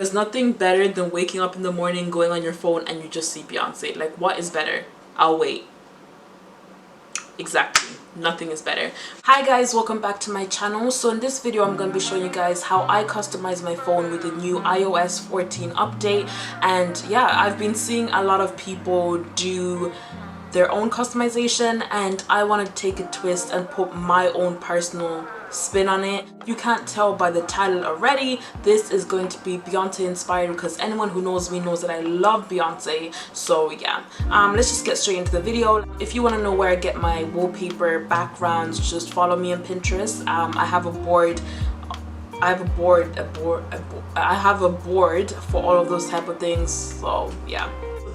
There's nothing better than waking up in the morning, going on your phone, and you just see Beyonce. Like, what is better? I'll wait. Exactly, nothing is better. Hi guys, welcome back to my channel. So in this video I'm going to be showing you guys how I customize my phone with the new iOS 14 update. And yeah, I've been seeing a lot of people do their own customization, and I want to take a twist and put my own personal spin on it. You can't tell by the title already, this is going to be Beyonce inspired, because anyone who knows me knows that I love Beyonce. So yeah, let's just get straight into the video. If you want to know where I get my wallpaper backgrounds, just follow me on Pinterest. I have a board for all of those type of things. So yeah,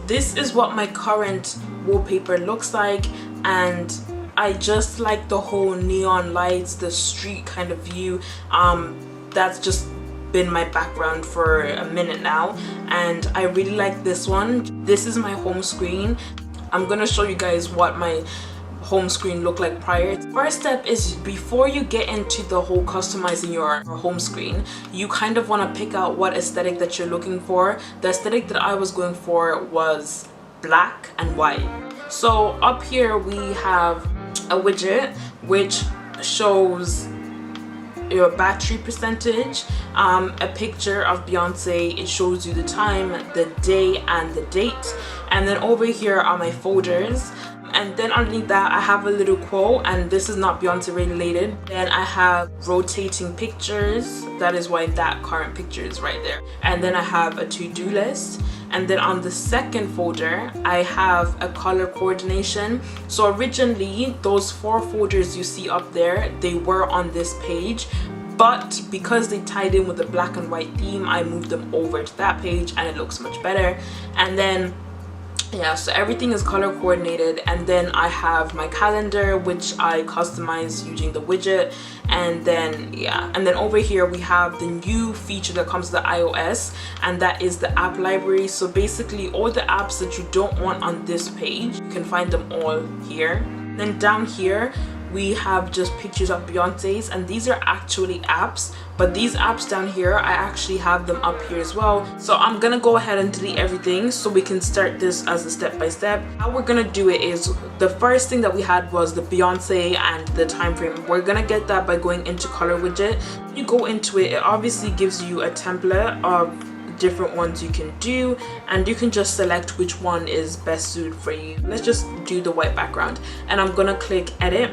this is what my current wallpaper looks like, and I just like the whole neon lights, the street kind of view. That's just been my background for a minute now, and I really like this one. This is my home screen. I'm gonna show you guys what my home screen looked like prior. First step is, before you get into the whole customizing your home screen, you kind of want to pick out what aesthetic that you're looking for. The aesthetic that I was going for was black and white. So up here we have a widget which shows your battery percentage, a picture of Beyonce. It shows you the time, the day, and the date. And then over here are my folders, and then underneath that I have a little quote, and this is not Beyonce related. Then I have rotating pictures, that is why that current picture is right there. And then I have a to-do list. And then on the second folder I have a color coordination. So originally those 4 folders you see up there, they were on this page, but because they tied in with the black and white theme, I moved them over to that page and it looks much better. And then yeah, so everything is color coordinated. And then I have my calendar, which I customize using the widget. And then yeah, and then over here we have the new feature that comes with the iOS, and that is the app library. So basically all the apps that you don't want on this page, you can find them all here. Then down here we have just pictures of Beyonce's, and these are actually apps, but these apps down here I actually have them up here as well. So I'm gonna go ahead and delete everything so we can start this as a step-by-step. How we're gonna do it is, the first thing that we had was the Beyonce and the time frame. We're gonna get that by going into color widget. When you go into it, it obviously gives you a template of different ones you can do, and you can just select which one is best suited for you. Let's just do the white background, and I'm gonna click edit.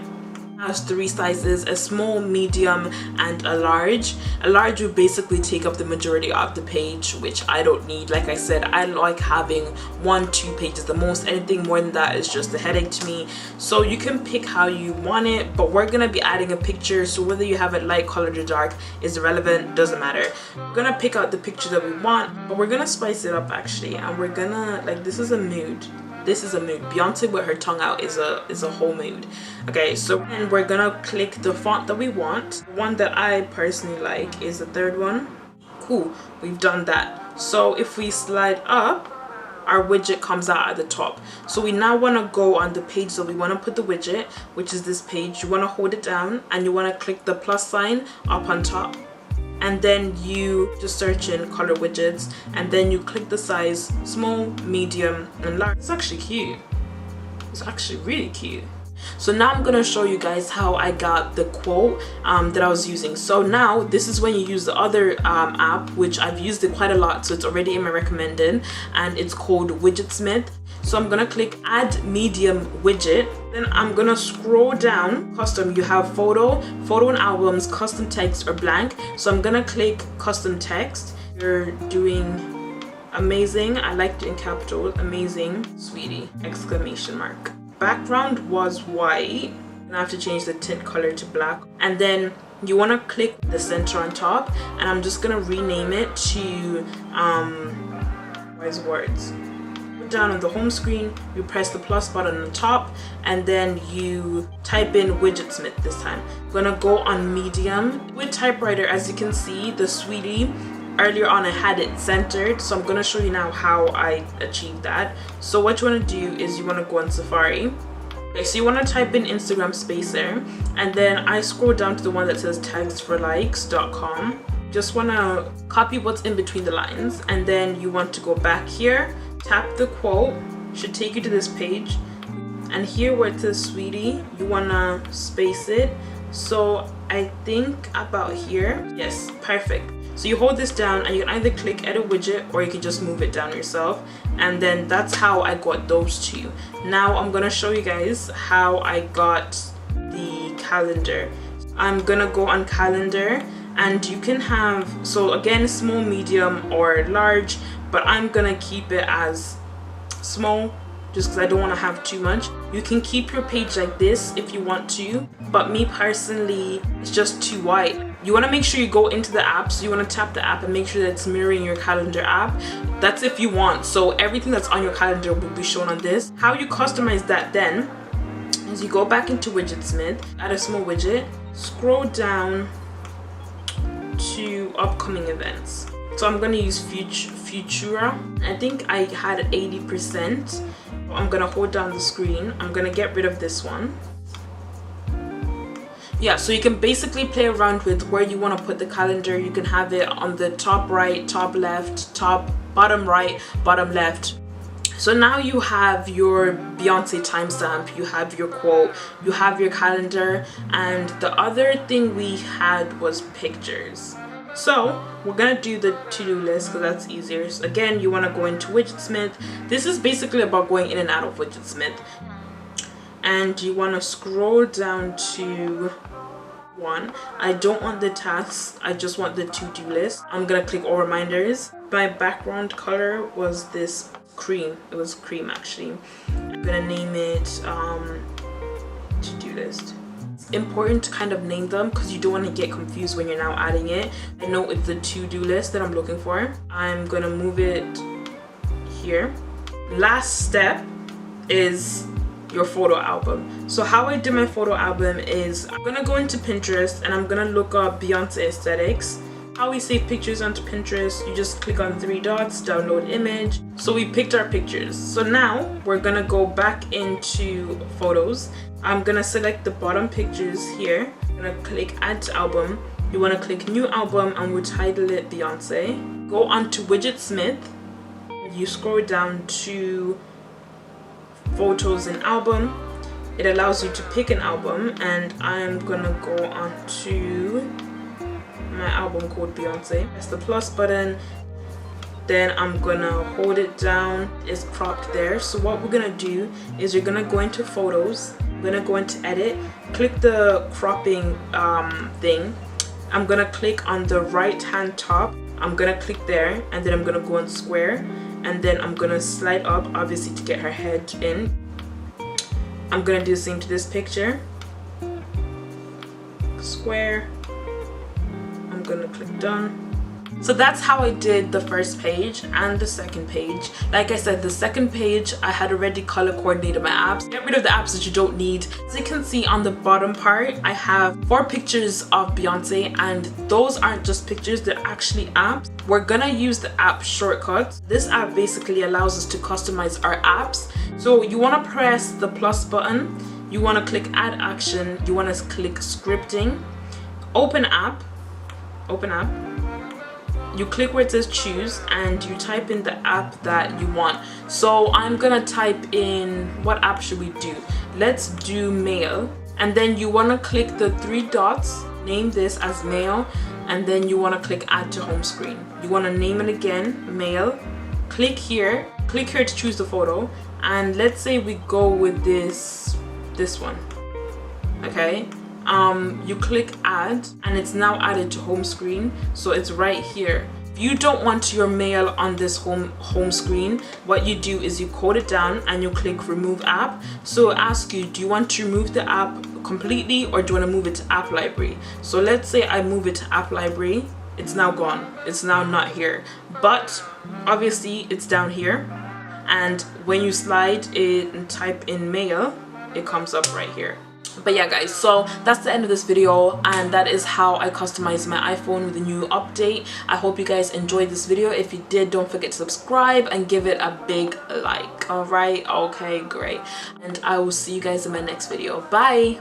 Has 3 sizes: a small, medium, and a large. A large would basically take up the majority of the page, which I don't need. Like I said, I like having 1-2 pages the most. Anything more than that is just a headache to me. So you can pick how you want it, but we're gonna be adding a picture, so whether you have it light, colored, or dark is irrelevant, doesn't matter. We're gonna pick out the picture that we want, but we're gonna spice it up actually, and we're gonna, like, this is a mood. This is a mood. Beyonce with her tongue out is a whole mood. Okay, so then we're gonna click the font that we want. The one that I personally like is the 3rd one. Cool, we've done that. So if we slide up, our widget comes out at the top. So we now want to go on the page that we want to put the widget, which is this page. You want to hold it down and you want to click the plus sign up on top. And then you just search in color widgets, and then you click the size: small, medium, and large. It's actually cute. It's actually really cute. So now I'm gonna show you guys how I got the quote that I was using. So now this is when you use the other app, which I've used it quite a lot, so it's already in my recommended, and it's called Widgetsmith. So I'm gonna click add medium widget. Then I'm gonna scroll down. Custom, you have photo and albums, custom text, or blank. So I'm gonna click custom text. You're doing amazing. I liked it in capital. Amazing, sweetie! Exclamation mark. Background was white, and I have to change the tint color to black. And then you want to click the center on top, and I'm just gonna rename it to where's words. Down on the home screen, you press the plus button on the top, and then you type in Widgetsmith this time. I'm gonna go on medium. With typewriter, as you can see, the sweetie, earlier on I had it centered, so I'm gonna show you now how I achieved that. So what you want to do is you want to go on Safari. Okay, so you want to type in Instagram spacer, and then I scroll down to the one that says tagsforlikes.com. just want to copy what's in between the lines, and then you want to go back here, tap the quote, should take you to this page, and here where it says sweetie, you want to space it. So I think about here. Yes, perfect. So you hold this down and you can either click edit widget or you can just move it down yourself, and then that's how I got those two. Now I'm gonna show you guys how I got the calendar. I'm gonna go on calendar, and you can have, so again, small, medium, or large, but I'm gonna keep it as small just because I don't want to have too much. You can keep your page like this if you want to, but me personally, it's just too wide. You want to make sure you go into the app, so you want to tap the app and make sure that it's mirroring your calendar app. That's if you want, so everything that's on your calendar will be shown on this. How you customize that then is you go back into Widgetsmith, add a small widget, scroll down to upcoming events. So I'm going to use Futura. I think I had 80%. I'm going to hold down the screen. I'm going to get rid of this one. Yeah, so you can basically play around with where you want to put the calendar. You can have it on the top right, top left, bottom right, bottom left. So now you have your Beyoncé timestamp, you have your quote, you have your calendar, and the other thing we had was pictures. So we're gonna do the to-do list because that's easier. So again, you want to go into Widgetsmith. This is basically about going in and out of Widgetsmith, and you want to scroll down to one. I don't want the tasks, I just want the to-do list. I'm gonna click all reminders. My background color was this cream. It was cream actually. I'm gonna name it to-do list. Important to kind of name them because you don't want to get confused when you're now adding it. I know it's the to-do list that I'm looking for. I'm gonna move it here. Last step is your photo album. So how I do my photo album is I'm gonna go into Pinterest and I'm gonna look up Beyoncé aesthetics. How we save pictures onto Pinterest, you just click on 3 dots, download image. So we picked our pictures. So now we're gonna go back into photos. I'm gonna select the bottom pictures here. I'm gonna click add to album. You wanna click new album and we'll title it Beyoncé. Go on to Widgetsmith. You scroll down to photos and album. It allows you to pick an album, and I'm gonna go on to my album called Beyoncé. Press the plus button, then I'm gonna hold it down. It's cropped there. So what we're gonna do is you're gonna go into photos, I'm gonna go into edit, click the cropping thing. I'm gonna click on the right hand top, I'm gonna click there, and then I'm gonna go on square, and then I'm gonna slide up obviously to get her head in. I'm gonna do the same to this picture, square. I'm gonna click done. So that's how I did the first page and the second page. Like I said, the second page I had already color coordinated my apps. Get rid of the apps that you don't need. As you can see on the bottom part, I have 4 pictures of Beyoncé, and those aren't just pictures, they're actually apps. We're gonna use the app shortcuts. This app basically allows us to customize our apps. So you wanna press the plus button, you wanna click add action, you wanna click scripting, open app, you click where it says choose and you type in the app that you want. So I'm gonna type in, what app should we do? Let's do mail, and then you want to click the 3 dots, name this as mail, and then you want to click add to home screen. You want to name it again, mail. Click here to choose the photo, and let's say we go with this one. Okay, you click add and it's now added to home screen, so it's right here. If you don't want your mail on this home screen, what you do is you code it down and you click remove app. So it asks you, do you want to remove the app completely or do you want to move it to app library? So let's say I move it to app library. It's now gone, it's now not here, but obviously it's down here, and when you slide it and type in mail, it comes up right here. But yeah guys, so that's the end of this video, and that is how I customized my iPhone with a new update. I hope you guys enjoyed this video. If you did, don't forget to subscribe and give it a big like. All right, okay, great, and I will see you guys in my next video. Bye.